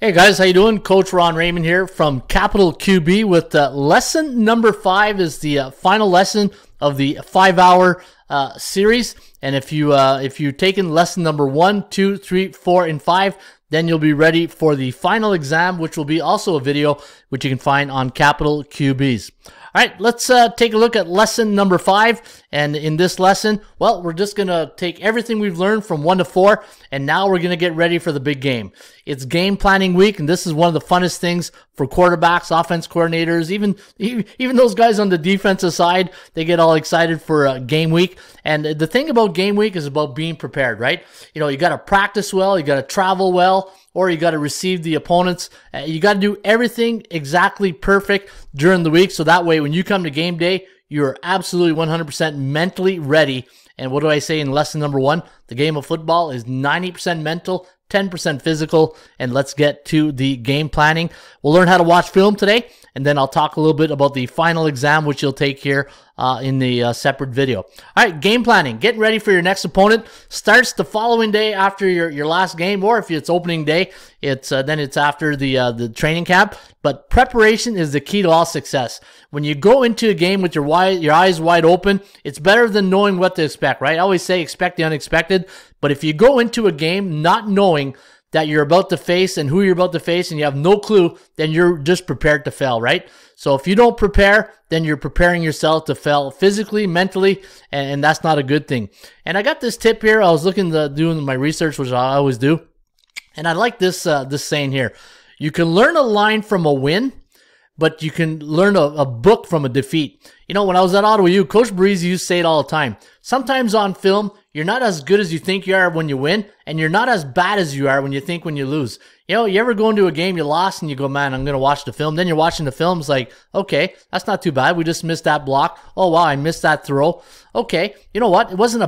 Hey guys, how you doing? Coach Ron Raymond here from Capital QB with lesson number 5 is the final lesson of the 5-hour series. And if you've taken lesson number 1, 2, 3, 4, and 5, then you'll be ready for the final exam, which will be also a video which you can find on Capital QBs. All right, let's take a look at lesson number 5. And in this lesson, well, we're just going to take everything we've learned from 1 to 4, and now we're going to get ready for the big game. It's game planning week, and this is one of the funnest things for quarterbacks, offense coordinators, even those guys on the defensive side. They get all excited for game week. And the thing about game week is about being prepared, right? You know, you got to practice well, you got to travel well, or you got to receive the opponents. You got to do everything exactly perfect during the week, so that way when you come to game day, you're absolutely 100% mentally ready. And what do I say in lesson number 1? The game of football is 90% mental, 10% physical, and let's get to the game planning. We'll learn how to watch film today, and then I'll talk a little bit about the final exam, which you'll take here in the separate video. All right, game planning. Getting ready for your next opponent starts the following day after your last game, or if it's opening day, then it's after the training camp. But preparation is the key to all success. When you go into a game with your eyes wide open, it's better than knowing what to expect, right? I always say expect the unexpected. But if you go into a game not knowing that you're about to face and who you're about to face and you have no clue, then you're just prepared to fail, right? So if you don't prepare, then you're preparing yourself to fail physically, mentally, and that's not a good thing. And I got this tip here. I was doing my research, which I always do, and I like this saying here. You can learn a line from a win, but you can learn a book from a defeat. You know, when I was at Ottawa, Coach Breeze used to say it all the time. Sometimes on film, you're not as good as you think you are when you win, and you're not as bad as you are when you think when you lose. You know, you ever go into a game, you lost, and you go, man, I'm going to watch the film. Then you're watching the film, it's like, okay, that's not too bad. We just missed that block. Oh, wow, I missed that throw. Okay, you know what? It wasn't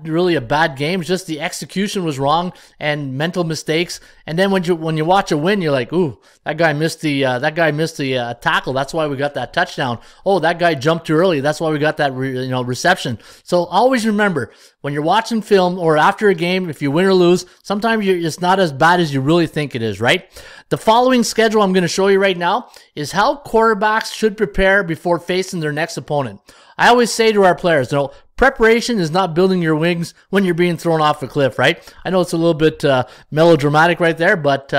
really a bad game. It's just the execution was wrong and mental mistakes. And then when you watch a win, you're like, ooh, that guy missed the tackle. That's why we got that touchdown. Oh, that guy jumped too early. That's why we got that reception. So always remember, when you're watching film or after a game, if you win or lose, sometimes it's not as bad as you really think it is, right? The following schedule I'm going to show you right now is how quarterbacks should prepare before facing their next opponent. I always say to our players, preparation is not building your wings when you're being thrown off a cliff, right? I know it's a little bit melodramatic right there, but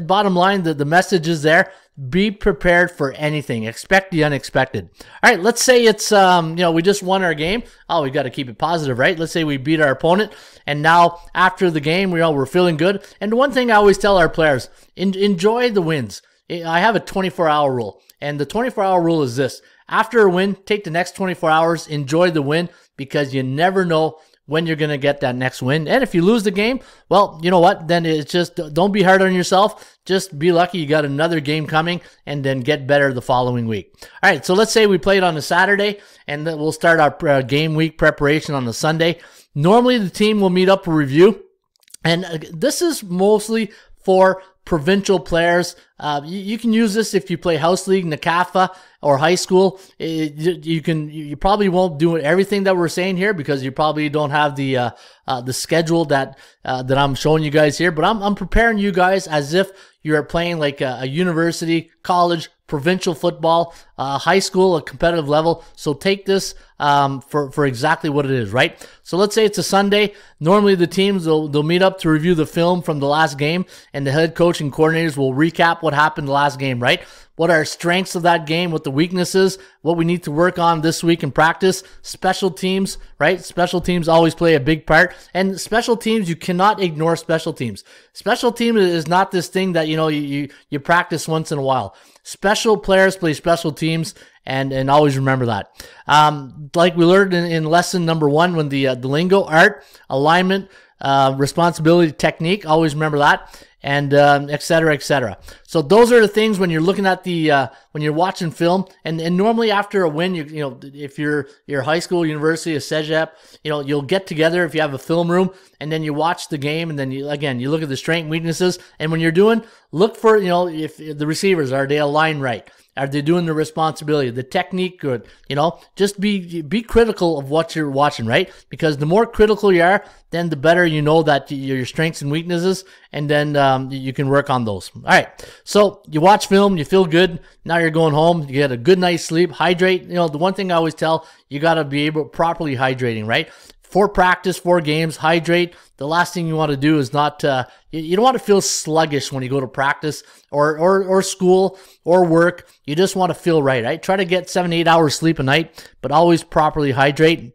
bottom line, the message is there. Be prepared for anything. Expect the unexpected. All right, let's say it's, we just won our game. Oh, we got to keep it positive, right? Let's say we beat our opponent, and now after the game, we're feeling good. And one thing I always tell our players, enjoy the wins. I have a 24-hour rule, and the 24-hour rule is this. After a win, take the next 24 hours, enjoy the win, because you never know when you're going to get that next win. And if you lose the game, well, you know what? Then it's just, don't be hard on yourself. Just be lucky you got another game coming, and then get better the following week. All right, so let's say we played on a Saturday, and then we'll start our game week preparation on the Sunday. Normally, the team will meet up for review, and this is mostly for provincial players. You can use this if you play house league, NACAFA, or high school. You probably won't do everything that we're saying here because you probably don't have the schedule that I'm showing you guys here. But I'm preparing you guys as if you're playing like a university, college, provincial football, high school, a competitive level. So take this for exactly what it is, right? So let's say it's a Sunday. Normally the teams, they'll meet up to review the film from the last game, and the head coach and coordinators will recap what happened the last game, right? What are strengths of that game, what the weaknesses, what we need to work on this week in practice. Special teams, right? Special teams always play a big part. And special teams, you cannot ignore special teams. Special team is not this thing that, you practice once in a while. Special players play special teams, and always remember that. Like we learned in lesson number 1, when the lingo, art, alignment, responsibility, technique, always remember that. And et cetera, et cetera. So those are the things when you're looking at when you're watching film, and normally after a win, if you're high school, university, a cégep, you'll get together if you have a film room, and then you watch the game, and then you look at the strengths, weaknesses, and when you're doing, look for if the receivers, are they aligned right? Are they doing the responsibility? The technique good? You know, just be critical of what you're watching, right? Because the more critical you are, then the better you know that your strengths and weaknesses, and then you can work on those. All right, so you watch film, you feel good. Now you're going home, you get a good night's sleep, hydrate. You know, the one thing I always tell, you got to be able properly hydrating, right? For practice, for games, hydrate. The last thing you want to do is not, you don't want to feel sluggish when you go to practice or school or work. You just want to feel right? Try to get 7-8 hours sleep a night, but always properly hydrate.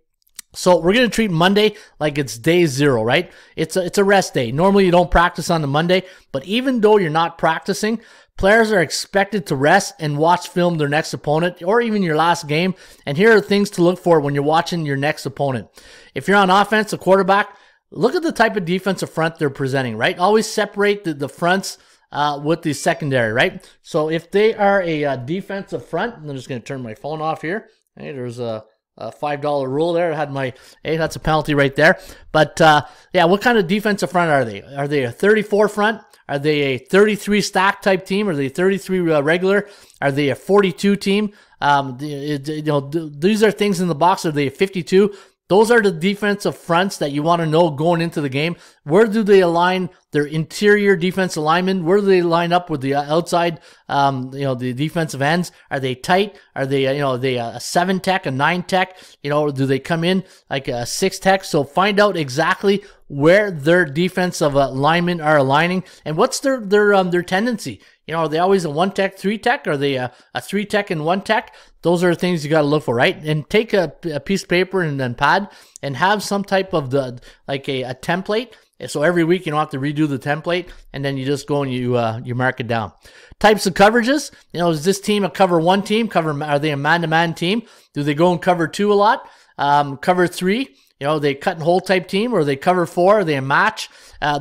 So we're going to treat Monday like it's day 0, right? It's a rest day. Normally you don't practice on the Monday, but even though you're not practicing, players are expected to rest and watch film their next opponent or even your last game. And here are things to look for when you're watching your next opponent. If you're on offense, a quarterback, look at the type of defensive front they're presenting, right? Always separate the fronts with the secondary, right? So if they are a defensive front, I'm just going to turn my phone off here. Hey, there's a $5 rule there. I had my, hey, that's a penalty right there. But yeah, what kind of defensive front are they? Are they a 34 front? Are they a 33 stack type team? Are they 33 regular? Are they a 42 team? You know, these are things in the box. Are they a 52? Those are the defensive fronts that you want to know going into the game. Where do they align their interior defensive linemen? Where do they line up with the outside, you know, the defensive ends? Are they tight? Are they, you know, they a 7 tech, a 9 tech? You know, do they come in like a 6 tech? So find out exactly where their defensive linemen are aligning and what's their tendency. You know, are they always a 1 tech, 3 tech? Are they a 3 tech and 1 tech? Those are things you got to look for, right? And take a piece of paper and then pad and have some type of like a template. So every week you don't have to redo the template, and then you just go and you mark it down. Types of coverages. You know, is this team a cover 1 team? Are they a man-to-man team? Do they go and cover 2 a lot? Cover 3? You know, they cut and hold type team, or they cover 4? Are they a match?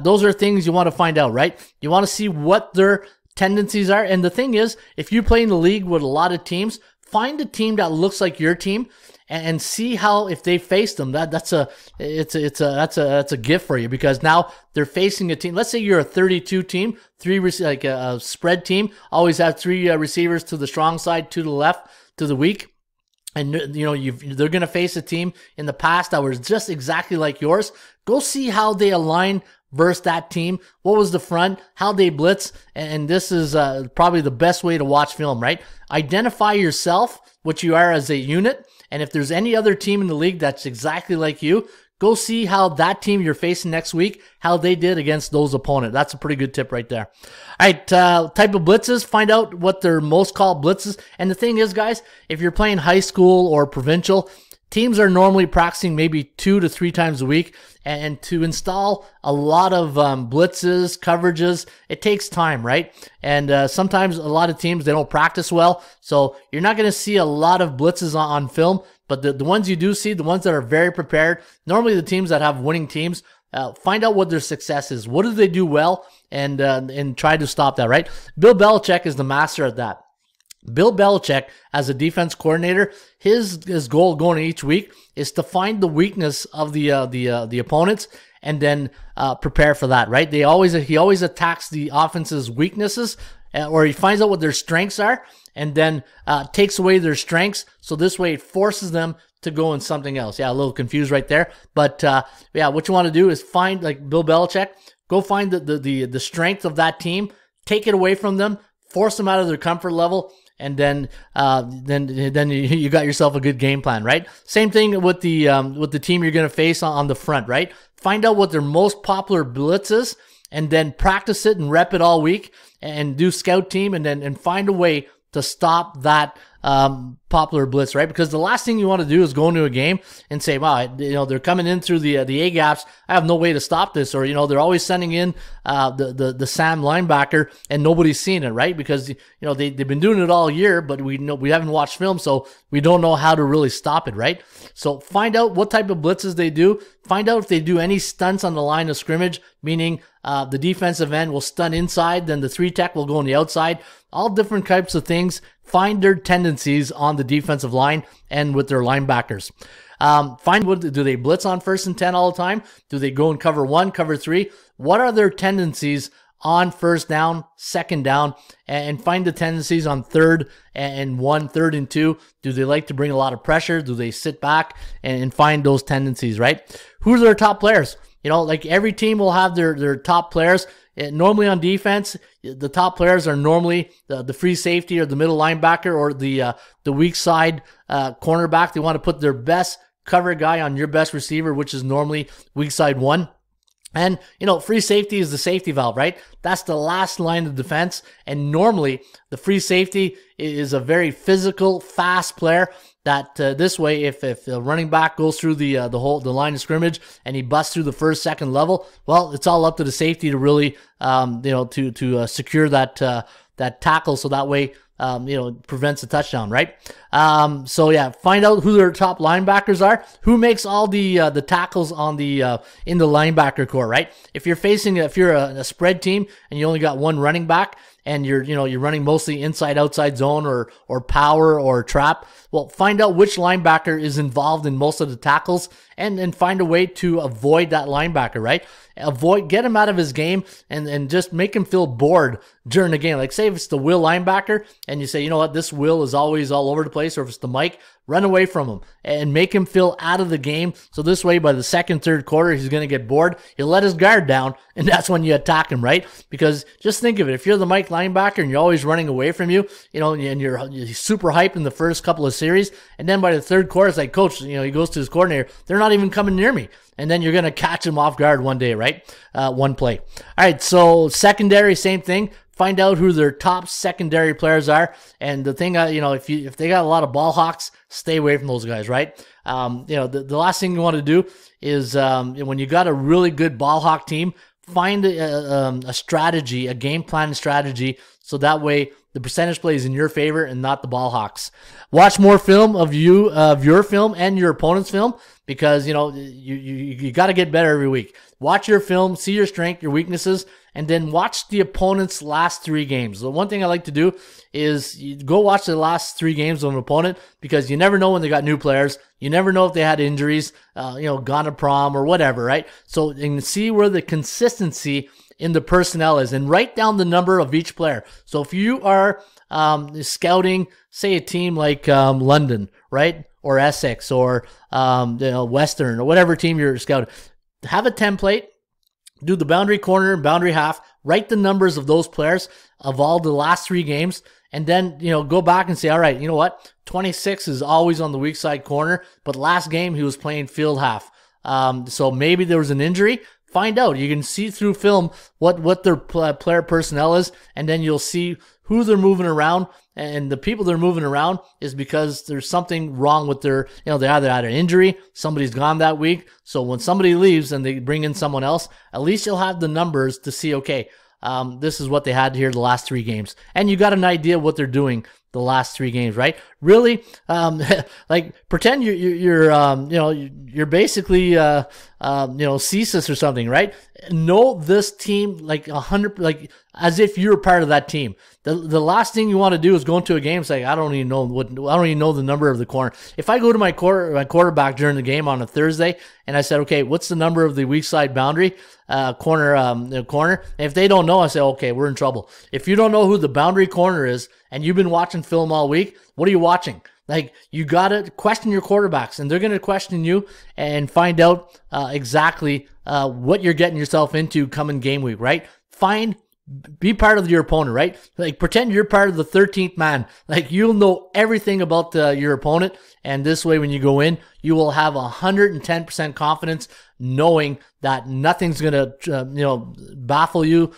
Those are things you want to find out, right? You want to see what their tendencies are. And the thing is, if you play in the league with a lot of teams, find a team that looks like your team and see how, if they face them, that's a gift for you, because now they're facing a team. Let's say you're a 32 team, like a spread team, always have 3 receivers to the strong side, 2 to the left, to the weak. And you know, they're going to face a team in the past that was just exactly like yours. Go see how they align versus that team. What was the front? How they blitz? And this is probably the best way to watch film, right? Identify yourself, what you are as a unit. And if there's any other team in the league that's exactly like you, go see how that team you're facing next week, how they did against those opponents. That's a pretty good tip right there. All right, type of blitzes, find out what their most called blitzes. And the thing is, guys, if you're playing high school or provincial, teams are normally practicing maybe 2 to 3 times a week. And to install a lot of blitzes, coverages, it takes time, right? And sometimes a lot of teams, they don't practice well. So you're not going to see a lot of blitzes on film. But the ones you do see, the ones that are very prepared, normally the teams that have winning teams, find out what their success is. What do they do well? And try to stop that, right? Bill Belichick is the master at that. Bill Belichick, as a defense coordinator, his goal going each week is to find the weakness of the opponents and then prepare for that, right? He always attacks the offense's weaknesses, or he finds out what their strengths are and then takes away their strengths. So this way it forces them to go in something else. Yeah, a little confused right there. But yeah, what you want to do is find, like Bill Belichick, go find the strength of that team, take it away from them, force them out of their comfort level, and then you got yourself a good game plan, right? Same thing with the team you're going to face on the front, right? Find out what their most popular blitz is, and then practice it and rep it all week, and do scout team, and find a way to stop that popular blitz, right? Because the last thing you want to do is go into a game and say, wow, you know, they're coming in through the A gaps. I have no way to stop this. Or, you know, they're always sending in the Sam linebacker and nobody's seeing it, right? Because, you know, they've been doing it all year, but we haven't watched film, so we don't know how to really stop it, right? So find out what type of blitzes they do. Find out if they do any stunts on the line of scrimmage, meaning the defensive end will stun inside, then the 3 tech will go on the outside. All different types of things. Find their tendencies on the defensive line and with their linebackers. Find do they blitz on 1st and 10 all the time? Do they go and cover 1, cover 3? What are their tendencies on first down, second down, and find the tendencies on third and 1, third and 2. Do they like to bring a lot of pressure? Do they sit back and find those tendencies, right? Who's their top players? Like every team will have their top players. Normally on defense, the top players are normally the free safety or the middle linebacker or the weak side cornerback. They want to put their best cover guy on your best receiver, which is normally weak side 1. And, free safety is the safety valve, right? That's the last line of defense. And normally the free safety is a very physical, fast player that this way, if the running back goes through the line of scrimmage and he busts through the first, second level, well, it's all up to the safety to really, to secure that tackle. So that way, prevents a touchdown, right? So yeah, find out who their top linebackers are, who makes all the tackles on in the linebacker core, right? If you're a spread team and you only got one running back and you're running mostly inside outside zone or power or trap, well, find out which linebacker is involved in most of the tackles and find a way to avoid that linebacker, right? Get him out of his game and just make him feel bored during the game. Like say if it's the Will linebacker and you say, you know what, this Will is always all over the place, or if it's the Mike, run away from him and make him feel out of the game. So this way, by the second, third quarter, he's going to get bored. He'll let his guard down, and that's when you attack him, right? Because just think of it. If you're the Mike linebacker and you're always running away from you, and you're super hyped in the first couple of series, and then by the third quarter, it's like, coach, he goes to his coordinator, they're not even coming near me. And then you're going to catch him off guard one day, right? One play. All right, so secondary, same thing. Find out who their top secondary players are. And the thing, if they got a lot of ball hawks, stay away from those guys, right? The last thing you want to do is when you got a really good ball hawk team, find a strategy, a game plan strategy, so that way the percentage play is in your favor and not the ball hawks. Watch more film of your film and your opponent's film, because you got to get better every week. Watch your film, see your strength, your weaknesses, and then watch the opponent's last 3 games. The one thing I like to do is you go watch the last 3 games of an opponent, because you never know when they got new players. You never know if they had injuries, gone to prom or whatever, right? So you can see where the consistency in the personnel is, and write down the number of each player. So if you are scouting, say, a team like London, right, or Essex, or Western, or whatever team you're scouting, have a template, do the boundary corner and boundary half, write the numbers of those players of all the last 3 games, and then go back and say, all right, you know what, 26 is always on the weak side corner, but last game he was playing field half. So maybe there was an injury. Find out. You can see through film what their player personnel is, and then you'll see who they're moving around. And the people they're moving around is because there's something wrong with their, they either had an injury, somebody's gone that week. So when somebody leaves and they bring in someone else, at least you'll have the numbers to see, okay, this is what they had here the last 3 games. And you got an idea what they're doing the last 3 games, right? Really, like pretend you're basically, CSIS or something, right? Know this team like 100, like as if you're part of that team. The last thing you want to do is go into a game and say, I don't even know the number of the corner. If I go to my quarterback during the game on a Thursday and I said, okay, what's the number of the weak side boundary corner? And if they don't know, I say, okay, we're in trouble. If you don't know who the boundary corner is and you've been watching film all week, what are you watching? Like, you got to question your quarterbacks, and they're going to question you and find out exactly what you're getting yourself into coming game week, right? Be part of your opponent, right? Like, pretend you're part of the 13th man. Like, you'll know everything about your opponent, and this way, when you go in, you will have 110% confidence knowing that nothing's going to, baffle you,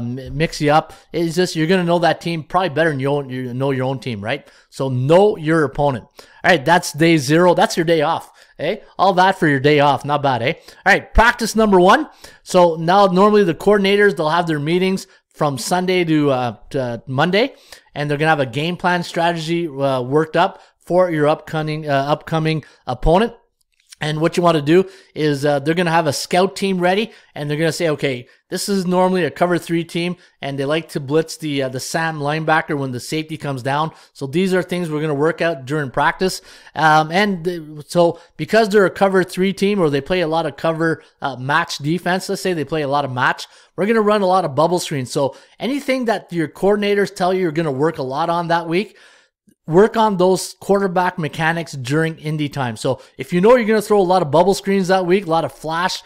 mix you up. It's just, you're going to know that team probably better than you know your own team, right? So know your opponent. All right, that's day 0. That's your day off. Eh? All that for your day off. Not bad, eh? All right, practice number 1. So now normally the coordinators, they'll have their meetings from Sunday to Monday, and they're going to have a game plan strategy worked up for your upcoming opponent. And what you want to do is they're going to have a scout team ready, and they're going to say, okay, this is normally a cover 3 team, and they like to blitz the Sam linebacker when the safety comes down. So these are things we're going to work out during practice. So because they're a cover 3 team, or they play a lot of cover match defense, let's say they play a lot of match, we're going to run a lot of bubble screens. So anything that your coordinators tell you you're going to work a lot on that week, work on those quarterback mechanics during Indy time. So if you know you're going to throw a lot of bubble screens that week, a lot of flash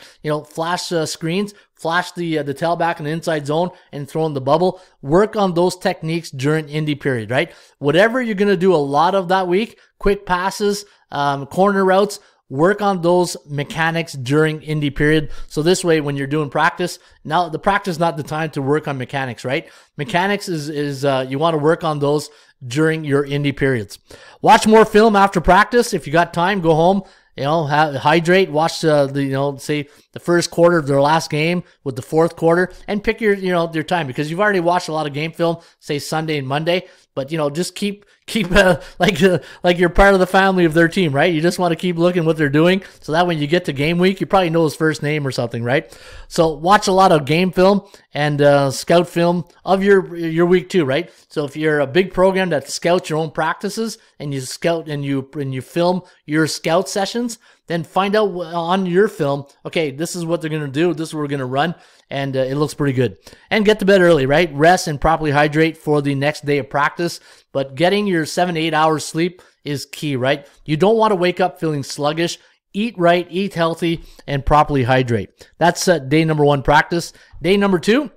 screens, flash the tailback in the inside zone and throw in the bubble, work on those techniques during Indy period, right? Whatever you're going to do a lot of that week, quick passes, corner routes, work on those mechanics during Indy period. So this way, when you're doing practice, now the practice is not the time to work on mechanics, right? Mechanics is you want to work on those during your Indy periods. Watch more film after practice. If you got time, go home, hydrate, watch say the first quarter of their last game with the fourth quarter, and pick your time, because you've already watched a lot of game film, say Sunday and Monday, but just keep like you're part of the family of their team, right? You just want to keep looking what they're doing, so that when you get to game week, you probably know his first name or something, right? So watch a lot of game film and scout film of your week too, right? So if you're a big program that scouts your own practices, and you scout and you film your scout sessions, then find out on your film, okay, this is what they're going to do, this is what we're going to run, and it looks pretty good. And get to bed early, right? Rest and properly hydrate for the next day of practice, but getting your 7 to 8 hours sleep is key, right? You don't want to wake up feeling sluggish. Eat right, eat healthy, and properly hydrate. That's day number 1 practice. Day number 2,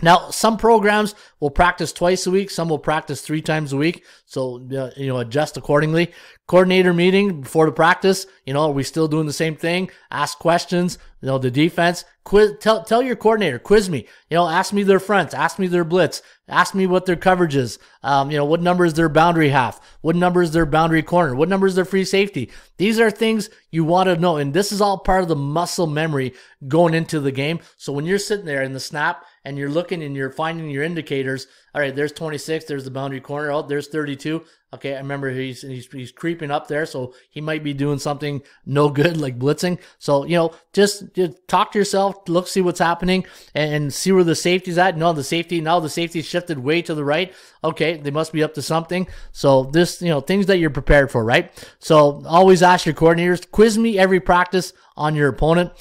now, some programs will practice twice a week. Some will practice 3 times a week. So, adjust accordingly. Coordinator meeting before the practice. Are we still doing the same thing? Ask questions. The defense. Quiz. Tell your coordinator. Quiz me. Ask me their fronts. Ask me their blitz. Ask me what their coverage is. What number is their boundary half? What number is their boundary corner? What number is their free safety? These are things you want to know. And this is all part of the muscle memory going into the game. So when you're sitting there in the snap, and you're looking and you're finding your indicators, all right, there's 26, there's the boundary corner, oh, there's 32. Okay, I remember he's creeping up there, so he might be doing something no good, like blitzing. So, just talk to yourself, look, see what's happening, and see where the safety's at. No, the safety shifted way to the right. Okay, they must be up to something. So this, things that you're prepared for, right? So always ask your coordinators, quiz me every practice on your opponent,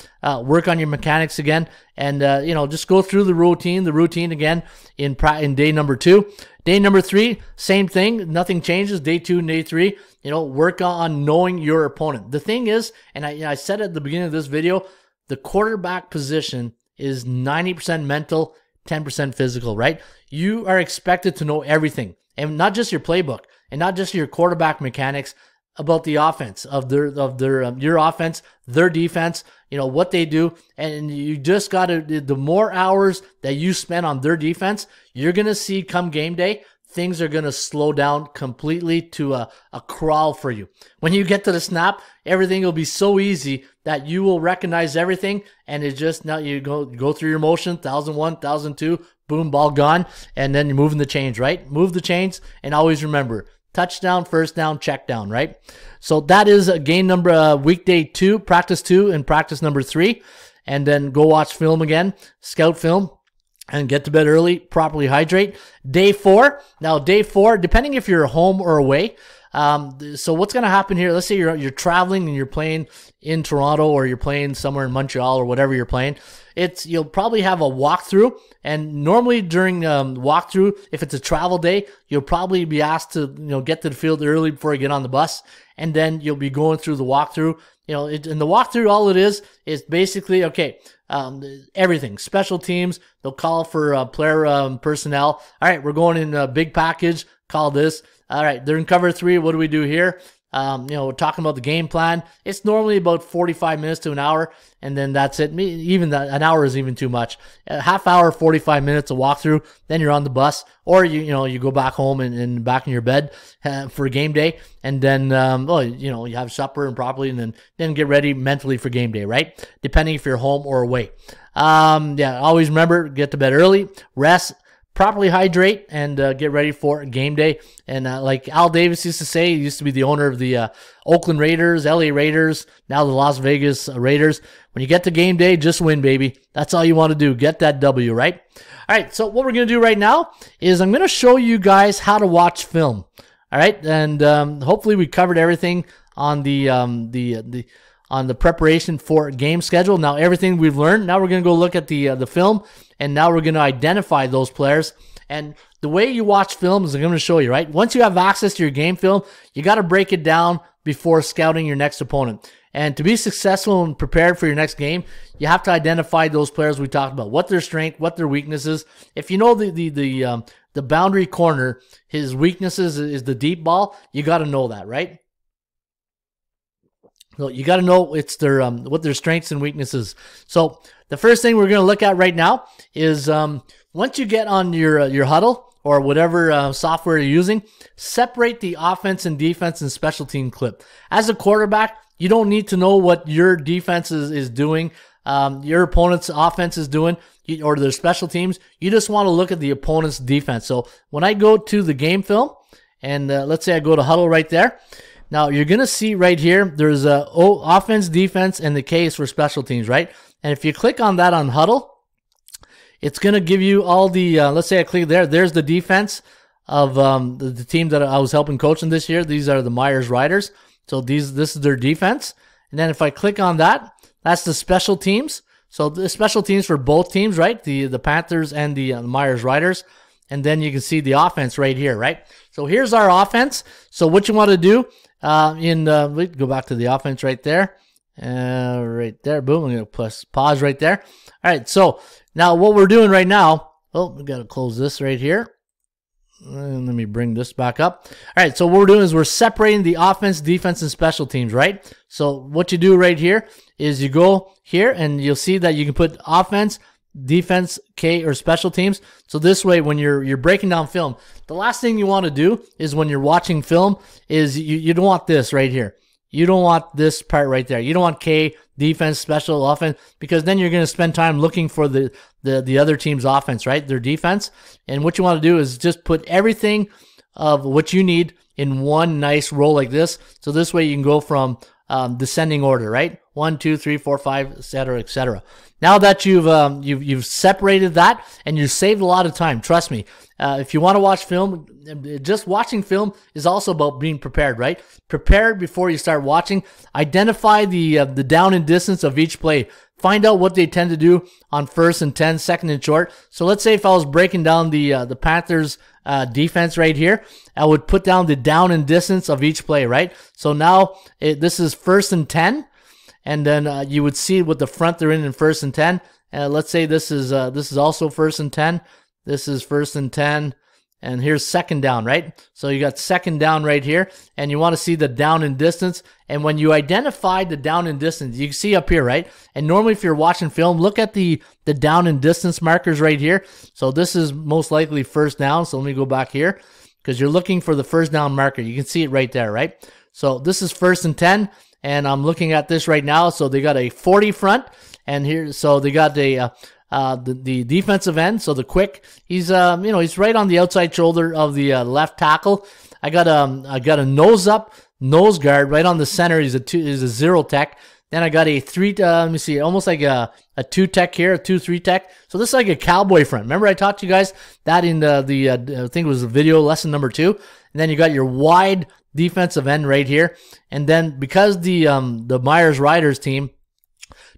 work on your mechanics again, and just go through the routine again in day number 2. Day number 3, same thing, nothing changes. Day 2 and day 3, work on knowing your opponent. The thing is, and I said at the beginning of this video, the quarterback position is 90% mental, 10% physical, right? You are expected to know everything, and not just your playbook, and not just your quarterback mechanics, about the offense of your offense, their defense, what they do. And you just got to, the more hours that you spend on their defense, you're going to see come game day, things are going to slow down completely to a crawl for you. When you get to the snap, everything will be so easy that you will recognize everything. And it's just, now you go through your motion, 1001, 1002, boom, ball gone. And then you're moving the chains, right? Move the chains, and always remember, touchdown, first down, check down, right? So that is game number, weekday 2, practice 2, and practice number 3. And then go watch film again, scout film, and get to bed early, properly hydrate. Day 4. Now, day 4, depending if you're home or away. So what's going to happen here? Let's say you're traveling and you're playing in Toronto, or you're playing somewhere in Montreal, or whatever you're playing. You'll probably have a walkthrough, and normally during walkthrough, if it's a travel day, you'll probably be asked to get to the field early before you get on the bus, and then you'll be going through the walkthrough. In the walkthrough, all it is basically, okay, everything, special teams, they'll call for player personnel. All right, we're going in a big package, call this. All right, they're in cover 3. What do we do here? We're talking about the game plan. It's normally about 45 minutes to an hour, and then that's it. Even an hour is even too much. A half hour, 45 minutes of walkthrough, then you're on the bus, or you go back home and back in your bed for game day, and then you have supper and properly, and then get ready mentally for game day, right? Depending if you're home or away. Always remember, get to bed early, rest, properly hydrate and get ready for game day. And like Al Davis used to say, he used to be the owner of the Oakland Raiders, LA Raiders, now the Las Vegas Raiders. When you get to game day, just win, baby. That's all you want to do. Get that W, right? All right, so what we're going to do right now is I'm going to show you guys how to watch film. All right, and hopefully we covered everything on the preparation for game schedule. Now everything we've learned, now we're going to go look at the film, and now we're going to identify those players. And the way you watch film is I'm going to show you, right? Once you have access to your game film, you got to break it down before scouting your next opponent. And to be successful and prepared for your next game, you have to identify those players we talked about, what their strength, what their weaknesses. If you know the boundary corner, his weaknesses is the deep ball, you got to know that, right? So you got to know it's their what their strengths and weaknesses. So the first thing we're going to look at right now is once you get on your HUDL or whatever software you're using, separate the offense and defense and special team clip. As a quarterback, you don't need to know what your defense is doing, your opponent's offense is doing, or their special teams. You just want to look at the opponent's defense. So when I go to the game film, and let's say I go to HUDL right there, now you're going to see right here, there's offense, defense, and the K is for special teams, right? And if you click on that on HUDL, it's going to give you all the, let's say I click there, there's the defense of the team that I was helping coaching this year. These are the Myers Riders. So this is their defense. And then if I click on that, that's the special teams. So the special teams for both teams, right? The Panthers and the Myers Riders. And then you can see the offense right here, right? So here's our offense. So what you want to do we go back to the offense right there. Right there, boom. I'm going to pause right there. All right, so now what we're doing right now, we got to close this right here. And let me bring this back up. All right, so what we're doing is we're separating the offense, defense, and special teams, right? So what you do right here is you go here, and you'll see that you can put offense, defense, K, or special teams. So this way, when you're breaking down film, the last thing you want to do is when you're watching film is you don't want this right here. You don't want this part right there. You don't want K, defense, special, offense, because then you're going to spend time looking for the other team's offense, right? Their defense. And what you want to do is just put everything of what you need in one nice row like this. So this way you can go from descending order, right? 1, 2, 3, 4, 5, etc., etc. Now that you've separated that and you've saved a lot of time, trust me. If you want to watch film, just watching film is also about being prepared, right? Prepare before you start watching. Identify the down and distance of each play. Find out what they tend to do on 1st and 10, 2nd and short. So let's say if I was breaking down the Panthers defense right here, I would put down the down and distance of each play, right? So now this is 1st and 10, and then you would see what the front they're in 1st and 10. Let's say this is also 1st and 10. This is 1st and 10. And here's 2nd down, right? So you got 2nd down right here, and you want to see the down and distance. And when you identify the down and distance, you can see up here, right? And normally if you're watching film, look at the down and distance markers right here. So this is most likely 1st down. So let me go back here because you're looking for the 1st down marker. You can see it right there, right? So this is 1st and 10, and I'm looking at this right now. So they got a 40 front, and here, so they got the defensive end, so the quick, he's he's right on the outside shoulder of the left tackle. I got a nose guard right on the center. He's a 0 tech. Then I got a 3. Let me see, almost like a 2 tech here, a 2-3 tech. So this is like a cowboy front. Remember I taught you guys that in I think it was the video lesson number 2. And then you got your wide defensive end right here. And then because the Myers Riders team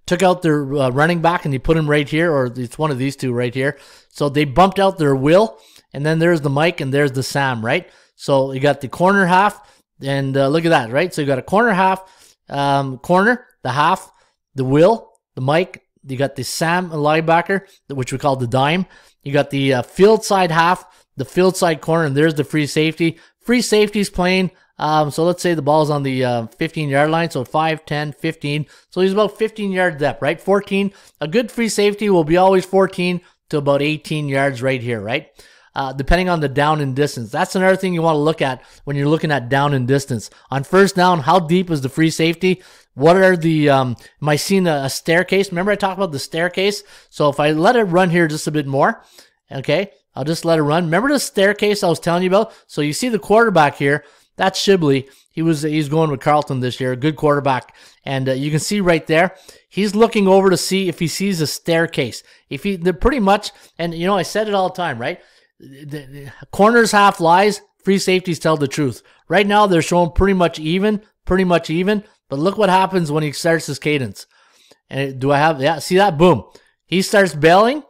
took out their running back and they put him right here, or it's one of these two right here. So they bumped out their Will, and then there's the Mike, and there's the Sam, right? So you got the corner half, and look at that, right? So you got a corner half, corner, the half, the Will, the Mike, you got the Sam linebacker, which we call the dime. You got the field side half, the field side corner, and there's the free safety. Free safety's playing. So let's say the ball's on the 15-yard line, so 5, 10, 15. So he's about 15-yard depth, right? 14. A good free safety will be always 14 to about 18 yards right here, right? Depending on the down and distance. That's another thing you want to look at when you're looking at down and distance. On 1st down, how deep is the free safety? What are the, am I seeing a staircase? Remember I talked about the staircase? So if I let it run here just a bit more, okay, I'll just let it run. Remember the staircase I was telling you about? So you see the quarterback here. That's Shibley. He's going with Carleton this year. Good quarterback. And you can see right there, he's looking over to see if he sees a staircase. They're pretty much, and you know, I said it all the time, right? The corners half lies, free safeties tell the truth. Right now, they're showing pretty much even. But look what happens when he starts his cadence. And see that? Boom. He starts bailing.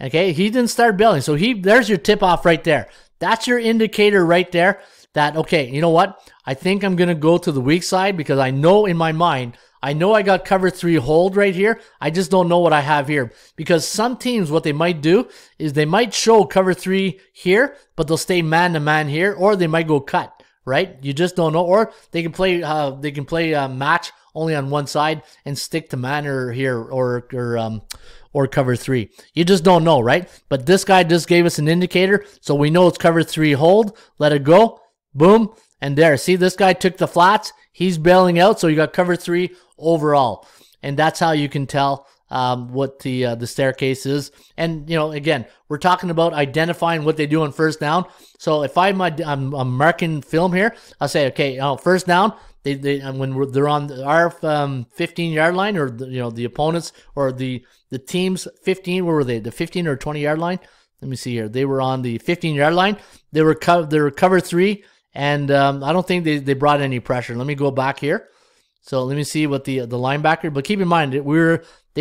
Okay, he didn't start bailing. So there's your tip off right there. That's your indicator right there that, okay, you know what? I think I'm going to go to the weak side because I know in my mind, I know I got cover 3 hold right here. I just don't know what I have here. Because some teams, what they might do is they might show cover 3 here, but they'll stay man-to-man here, or they might go cut, right? You just don't know. Or they can play match only on one side and stick to man or cover 3. You just don't know, right? But this guy just gave us an indicator, so we know it's cover 3 hold. Let it go. Boom. And there. See, this guy took the flats. He's bailing out, so you got cover 3 overall. And that's how you can tell what the staircase is. And, you know, again, we're talking about identifying what they do on first down. So if I'm marking film here, I'll say, okay, first down, when they're on our 15-yard line, or the opponents or the team's 15, where were they? The 15 or 20-yard line? Let me see here. They were on the 15-yard line. They were cover 3, and I don't think they brought any pressure. Let me go back here. So let me see what the linebacker. But keep in mind, they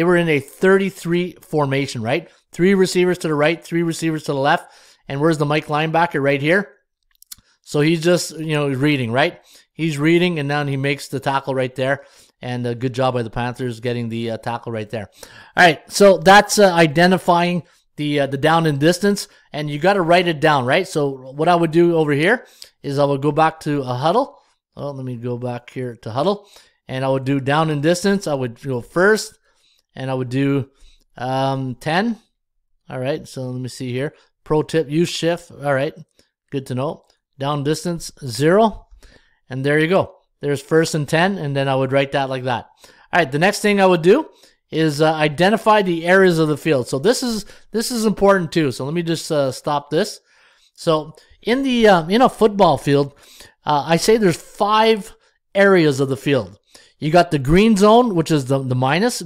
were in a 33 formation, right? 3 receivers to the right, 3 receivers to the left. And where's the Mike linebacker? Right here. So he's just reading, right? He's reading, and now he makes the tackle right there. And a good job by the Panthers getting the tackle right there. All right, so that's identifying the down and distance, and you got to write it down, right? So what I would do over here is I would go back to a huddle. Oh, let me go back here to huddle, and I would do down and distance. I would go first, and I would do 10. All right, so let me see here. Pro tip: use shift. All right, good to know. Down distance 0, and there you go. There's first and 10, and then I would write that like that. All right, the next thing I would do is identify the areas of the field. So this is important too. So let me just stop this. So in a football field, I say there's 5 areas of the field. You got the green zone, which is the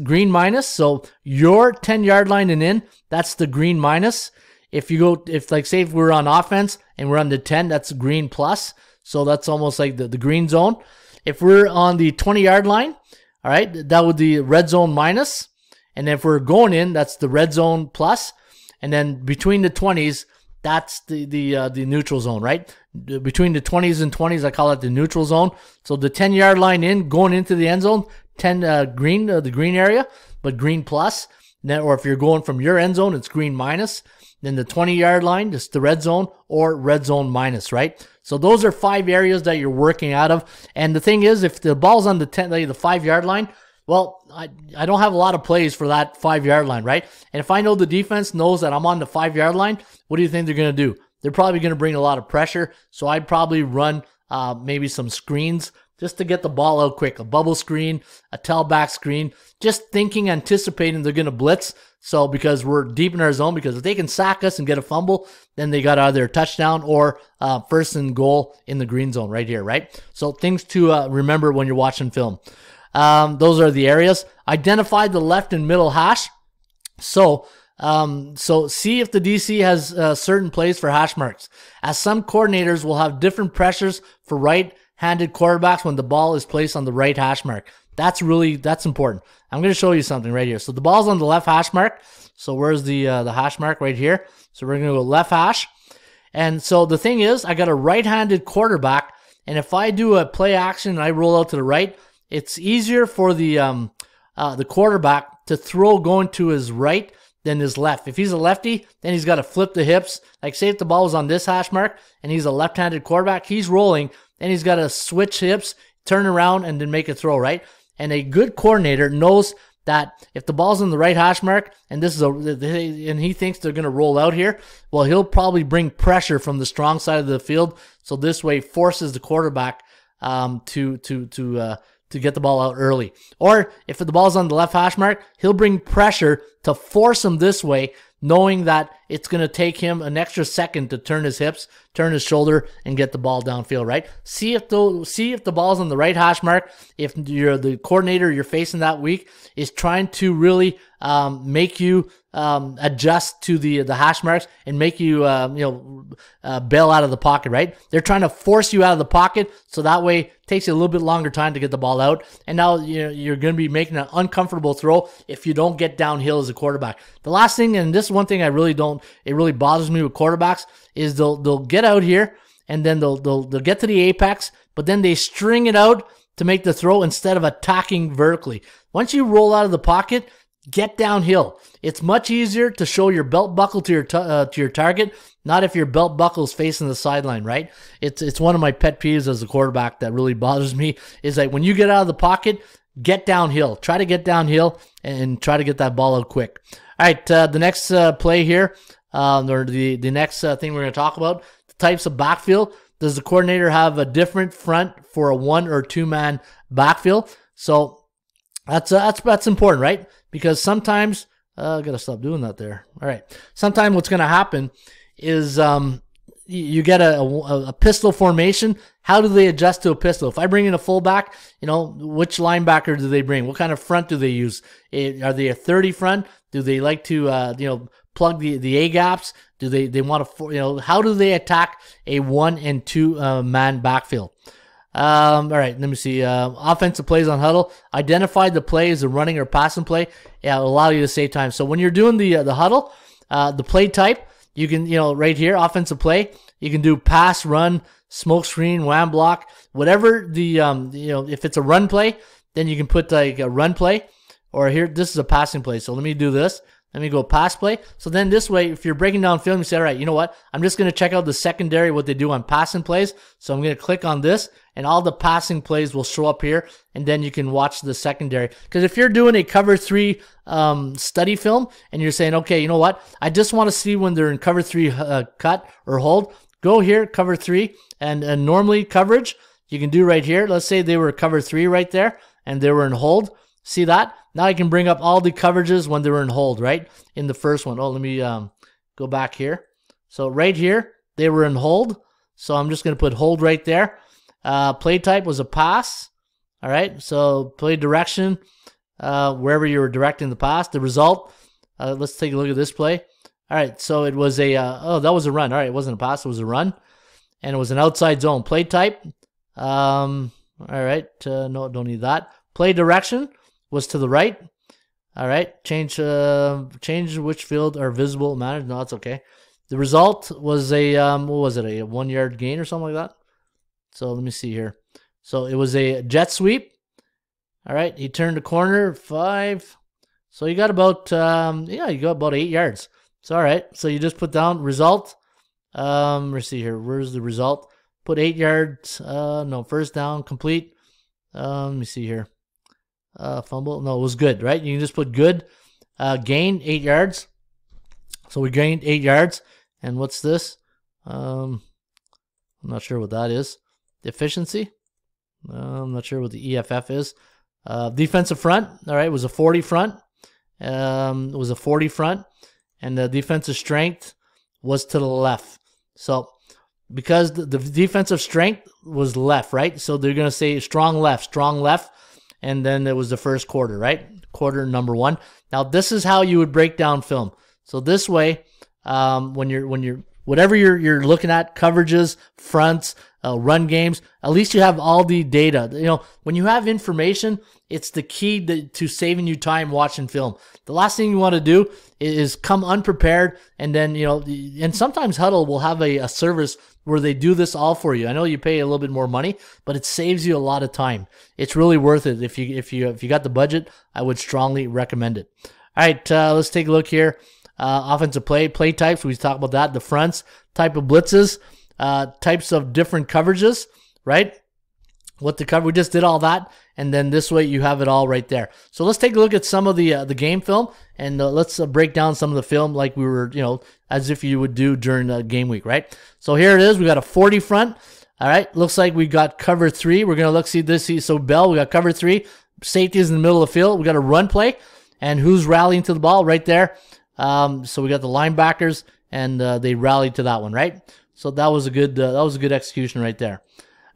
green minus. So your 10-yard line and in, that's the green minus. If we're on offense and we're on the 10, that's green plus. So that's almost like the green zone. If we're on the 20-yard line, all right, that would be red zone minus. And if we're going in, that's the red zone plus. And then between the 20s, that's the neutral zone, right? Between the 20s and 20s, I call it the neutral zone. So the 10-yard line in, going into the end zone, 10 green, the green area, but green plus. Then, or if you're going from your end zone, it's green minus. Then the 20-yard line, just the red zone or red zone minus, right? So those are 5 areas that you're working out of. And the thing is, if the ball's on the 5-yard line, well, I don't have a lot of plays for that 5-yard line, right? And if I know the defense knows that I'm on the 5-yard line, what do you think they're going to do? They're probably going to bring a lot of pressure. So I'd probably run maybe some screens just to get the ball out quick. A bubble screen, a tailback screen, just anticipating they're going to blitz. So because we're deep in our zone, because if they can sack us and get a fumble, then they got either a touchdown or first and goal in the green zone right here, right? So things to remember when you're watching film. Those are the areas. Identify the left and middle hash. So see if the DC has certain plays for hash marks, as some coordinators will have different pressures for right-handed quarterbacks when the ball is placed on the right hash mark. That's important. I'm going to show you something right here. So the ball's on the left hash mark. So where's the hash mark? Right here. So we're going to go left hash. And so the thing is, I got a right-handed quarterback, and if I do a play action and I roll out to the right, it's easier for the quarterback to throw going to his right than his left. If he's a lefty, then he's got to flip the hips. Like say if the ball was on this hash mark and he's a left-handed quarterback, he's rolling, then he's got to switch hips, turn around, and then make a throw, right? And a good coordinator knows that if the ball's in the right hash mark and and he thinks they're going to roll out here, well, he'll probably bring pressure from the strong side of the field. So this way forces the quarterback to get the ball out early. Or if the ball's on the left hash mark, he'll bring pressure to force him this way, knowing that it's going to take him an extra second to turn his hips, turn his shoulder, and get the ball downfield, right? See if the ball's on the right hash mark. If you're the coordinator you're facing that week is trying to really make you adjust to the hash marks and make you bail out of the pocket, right? They're trying to force you out of the pocket, so that way it takes you a little bit longer time to get the ball out. And now you're going to be making an uncomfortable throw if you don't get downhill as a quarterback. The last thing, and this is one thing it really bothers me with quarterbacks, is they'll get out here and then they'll get to the apex, but then they string it out to make the throw instead of attacking vertically. Once you roll out of the pocket, get downhill. It's much easier to show your belt buckle to your target, not if your belt buckle is facing the sideline, right? It's one of my pet peeves as a quarterback that really bothers me, is like when you get out of the pocket, get downhill. Try to get downhill and try to get that ball out quick. All right, the next play here, or the next thing we're going to talk about, the types of backfield. Does the coordinator have a different front for a 1 or 2 man backfield? So that's important, right? Because sometimes I gotta stop doing that there. All right. Sometimes what's gonna happen is you get a pistol formation. How do they adjust to a pistol? If I bring in a fullback, which linebacker do they bring? What kind of front do they use? Are they a 30 front? Do they like to plug the A gaps? Do they want to how do they attack a 1 and 2 man backfield? All right, let me see. Offensive plays on HUDL. Identify the play as a running or passing play. Yeah, it'll allow you to save time. So when you're doing the HUDL, the play type, you can, right here, offensive play, you can do pass, run, smoke screen, wham block, whatever the, if it's a run play, then you can put like a run play, or here, this is a passing play. So let me do this. Let me go pass play. So then this way, if you're breaking down film, you say, all right, you know what? I'm just going to check out the secondary, what they do on passing plays. So I'm going to click on this, and all the passing plays will show up here, and then you can watch the secondary. Because if you're doing a cover 3 study film, and you're saying, okay, you know what? I just want to see when they're in cover 3 cut or hold. Go here, cover 3, and normally coverage, you can do right here. Let's say they were cover 3 right there, and they were in hold. See that? Now I can bring up all the coverages when they were in hold, right? In the first one. Oh, let me go back here. So right here, they were in hold. So I'm just going to put hold right there. Play type was a pass. All right. So play direction, wherever you were directing the pass. The result, let's take a look at this play. All right. So it was that was a run. All right. It wasn't a pass. It was a run. And it was an outside zone. Play type. All right. No, don't need that. Play direction was to the right. All right. Change which field are visible managed. No, that's okay. The result was a what was it? A 1 yard gain or something like that. So let me see here. So it was a jet sweep. All right. He turned the corner 5. So you got about you got about 8 yards. It's all right. So you just put down result. Let's see here. Where's the result? Put 8 yards. No, first down complete. Let me see here. Fumble. No, it was good, right? You can just put good. Gain 8 yards. So we gained 8 yards. And what's this? I'm not sure what that is. Efficiency. I'm not sure what the EFF is. Defensive front. All right, it was a 40 front. It was a 40 front. And the defensive strength was to the left. So because the defensive strength was left, right? So they're going to say strong left. And then it was the first quarter, right? Quarter number 1. Now this is how you would break down film. So this way, when you're whatever you're looking at, coverages, fronts, run games, at least you have all the data. When you have information, it's the key to saving you time watching film. The last thing you want to do is come unprepared, and then and sometimes HUDL will have a service where they do this all for you. I know you pay a little bit more money, but it saves you a lot of time. It's really worth it. If you got the budget, I would strongly recommend it. All right, let's take a look here. Offensive play types. We talked about that. The fronts, type of blitzes, types of different coverages, right? What the cover. We just did all that, and then this way you have it all right there. So let's take a look at some of the game film, and let's break down some of the film like we were, as if you would do during the game week, right? So here it is. We got a 40 front. All right. Looks like we got cover 3. We're gonna see. So Bell, we got cover 3. Safety is in the middle of the field. We got a run play, and who's rallying to the ball right there? So we got the linebackers, and they rallied to that one, right? So that was a good execution right there.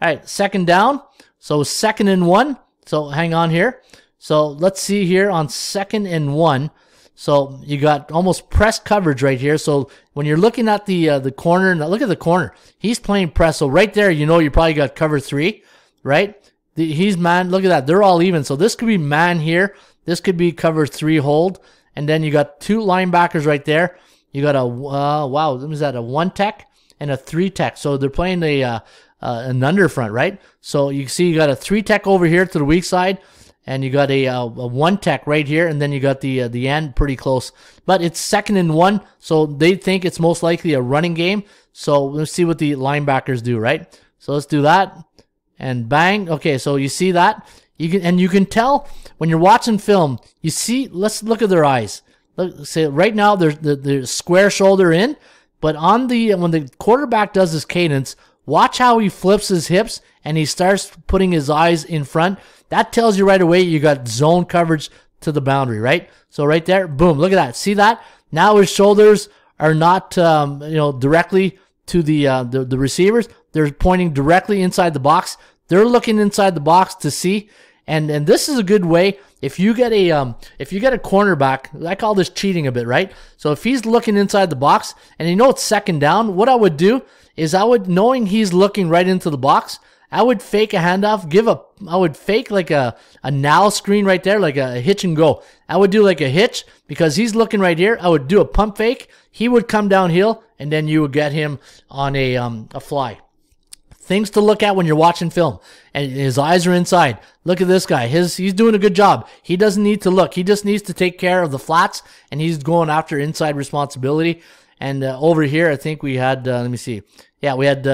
All right, second down. So 2nd and 1. So hang on here. So let's see here on 2nd and 1. So you got almost press coverage right here. So when you're looking at the corner, now look at the corner. He's playing press. So right there, you know you probably got cover 3, right? He's man. Look at that. They're all even. So this could be man here. This could be cover 3 hold. And then you got 2 linebackers right there. You got a wow. What is that? A 1 tech and a 3 tech. So they're playing an under front, right? So you see you got a 3 tech over here to the weak side. And you got a 1 tech right here, and then you got the end pretty close. But it's 2nd and 1, so they think it's most likely a running game. So let's see what the linebackers do, right? So let's do that, and bang. Okay, so you see that? You can tell when you're watching film. You see, let's look at their eyes. Look, say right now they're square shoulder in, but on when the quarterback does his cadence, watch how he flips his hips and he starts putting his eyes in front. That tells you right away you got zone coverage to the boundary, right? So right there, boom, look at that. See that? Now his shoulders are not directly to the receivers. They're pointing directly inside the box. They're looking inside the box to see. And this is a good way if you get a cornerback. I call this cheating a bit, right? So if he's looking inside the box and you know it's 2nd down, what I would do is knowing he's looking right into the box, I would fake a handoff, I would fake like a now screen right there, like a hitch and go. I would do like a hitch because he's looking right here. I would do a pump fake. He would come downhill, and then you would get him on a fly. Things to look at when you're watching film. And his eyes are inside. Look at this guy. He's doing a good job. He doesn't need to look. He just needs to take care of the flats, and he's going after inside responsibility. And over here, I think we had, let me see. Yeah, we had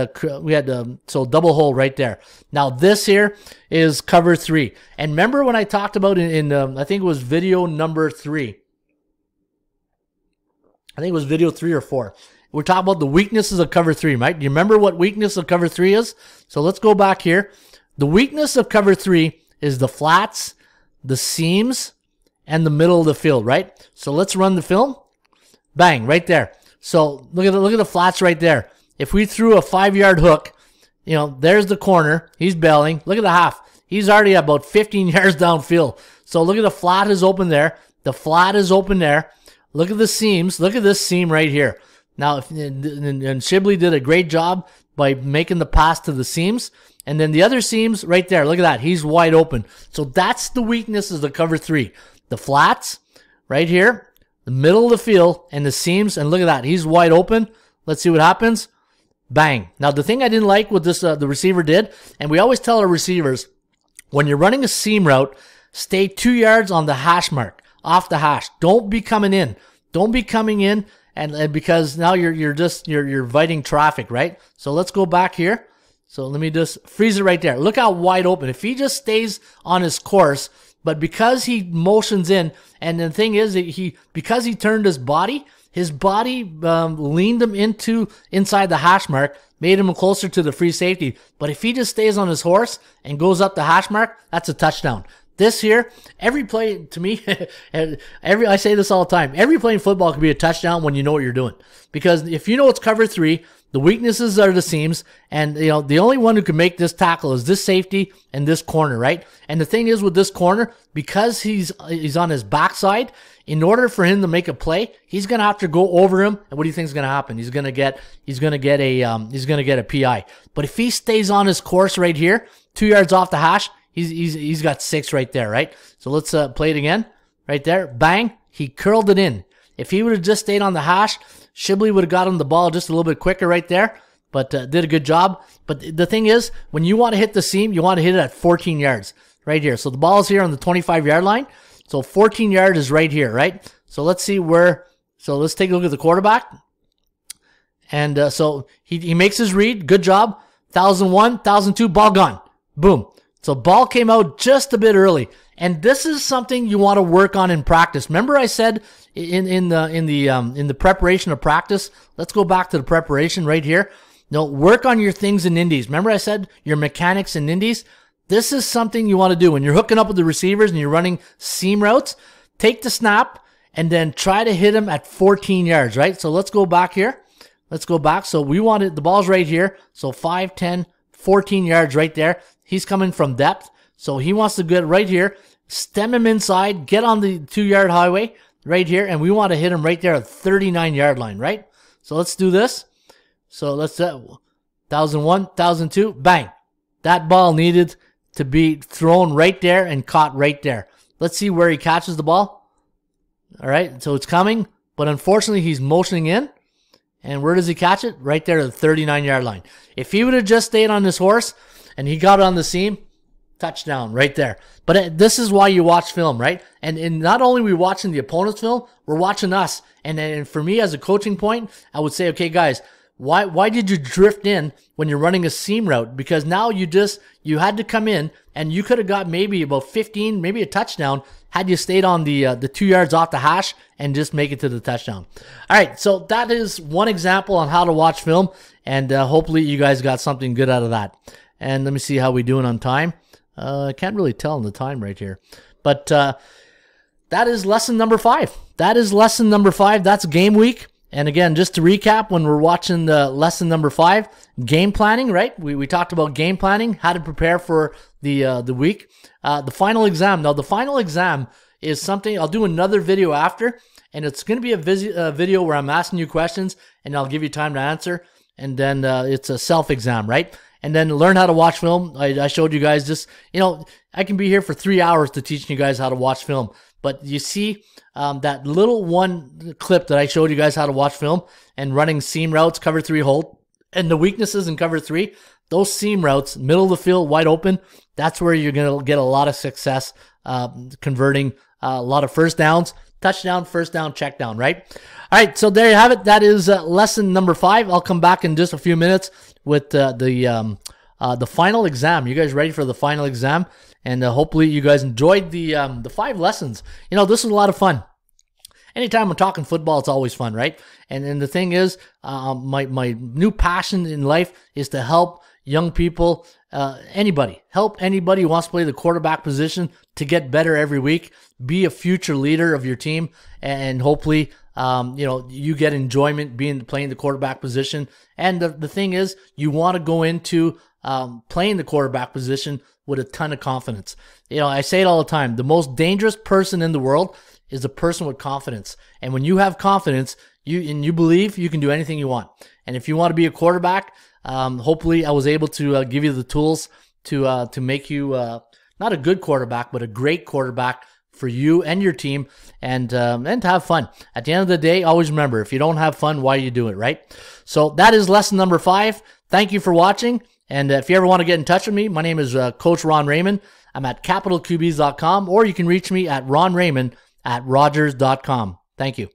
so double hole right there. Now this here is cover 3. And remember when I talked about in I think it was video number 3. I think it was video 3 or 4. We're talking about the weaknesses of cover 3, right? Do you remember what weakness of cover 3 is? So let's go back here. The weakness of cover 3 is the flats, the seams, and the middle of the field, right? So let's run the film. Bang, right there. So look at the flats right there. If we threw a 5-yard hook, there's the corner. He's bailing. Look at the half. He's already about 15 yards downfield. So look at the flat is open there. The flat is open there. Look at the seams. Look at this seam right here. Now, and Shibley did a great job by making the pass to the seams. And then the other seams right there. Look at that. He's wide open. So that's the weaknesses of cover 3. The flats right here, the middle of the field, and the seams. And look at that. He's wide open. Let's see what happens. Bang. Now, the thing I didn't like what the receiver did, and we always tell our receivers, when you're running a seam route, stay 2 yards on the hash mark, off the hash. Don't be coming in. Don't be coming in, and because now you're inviting traffic, right? So let's go back here. So let me just freeze it right there. Look how wide open. If he just stays on his course, but because he motions in, and the thing is, because he turned his body leaned him inside the hash mark, made him closer to the free safety. But if he just stays on his horse and goes up the hash mark, that's a touchdown. This here, every play, to me, I say this all the time, every play in football can be a touchdown when you know what you're doing. Because if you know it's cover 3, the weaknesses are the seams, and the only one who can make this tackle is this safety and this corner, right? And the thing is with this corner, because he's on his backside, in order for him to make a play, he's gonna have to go over him. And what do you think is gonna happen? He's gonna get a PI. But if he stays on his course right here, 2 yards off the hash, he's got 6 right there, right? So let's play it again, right there. Bang! He curled it in. If he would have just stayed on the hash, Shibley would have got him the ball just a little bit quicker right there, but did a good job. But the thing is, when you want to hit the seam, you want to hit it at 14 yards right here. So the ball's here on the 25-yard line. So 14 yards is right here, right? So let's see where. So let's take a look at the quarterback. And so he makes his read. Good job. 1,001, 1,002, ball gone. Boom. So ball came out just a bit early. And this is something you want to work on in practice. Remember I said in the preparation of practice, let's go back to the preparation right here. Work on your things in indies. Remember I said your mechanics in indies? This is something you want to do when you're hooking up with the receivers and you're running seam routes. Take the snap and then try to hit him at 14 yards, right? So let's go back here. Let's go back. So we wanted, the ball's right here. So 5, 10, 14 yards right there. He's coming from depth. So he wants to get right here, stem him inside, get on the 2-yard highway right here, and we want to hit him right there at 39-yard line, right? So let's do this. So let's 1,001, 1,002, bang. That ball needed to be thrown right there and caught right there. Let's see where he catches the ball. All right, so it's coming, but unfortunately he's motioning in. And where does he catch it? Right there at the 39-yard line. If he would have just stayed on this horse and he got it on the seam, touchdown right there. But this is why you watch film, right? And not only are we watching the opponent's film, we're watching us. And for me as a coaching point, I would say, okay, guys, why did you drift in when you're running a seam route? Because now you had to come in and you could have got maybe about 15, maybe a touchdown had you stayed on the 2 yards off the hash and just make it to the touchdown. All right, so that is one example on how to watch film, and hopefully you guys got something good out of that. And let me see how we doing on time. I can't really tell on the time right here, but that is lesson number 5. That is lesson number 5. That's game week. And again, just to recap, when we're watching the lesson number 5, game planning, right? We talked about game planning, how to prepare for the week. The final exam. Now, the final exam is something, I'll do another video after, and it's going to be a video where I'm asking you questions, and I'll give you time to answer. And then it's a self-exam, right? And then learn how to watch film. I showed you guys just, I can be here for 3 hours to teach you guys how to watch film. But you see that little one clip that I showed you guys how to watch film and running seam routes, cover 3 hold, and the weaknesses in cover 3, those seam routes, middle of the field, wide open, that's where you're going to get a lot of success converting a lot of first downs, touchdown, first down, check down, right? All right, so there you have it. That is lesson number 5. I'll come back in just a few minutes with the final exam. You guys ready for the final exam? And hopefully you guys enjoyed the 5 lessons. This was a lot of fun. Anytime I'm talking football, it's always fun, right? And the thing is, my new passion in life is to help young people, help anybody who wants to play the quarterback position to get better every week, be a future leader of your team, and hopefully, you get enjoyment playing the quarterback position. And the thing is, you want to go into playing the quarterback position with a ton of confidence. I say it all the time. The most dangerous person in the world is a person with confidence. And when you have confidence, you believe, you can do anything you want. And if you want to be a quarterback, hopefully I was able to give you the tools to make you not a good quarterback, but a great quarterback for you and your team, and to have fun. At the end of the day, always remember, if you don't have fun, why you do it, right? So that is lesson number 5. Thank you for watching. And if you ever want to get in touch with me, my name is Coach Ron Raymond. I'm at capitalqbs.com, or you can reach me at ronraymond@rogers.com. Thank you.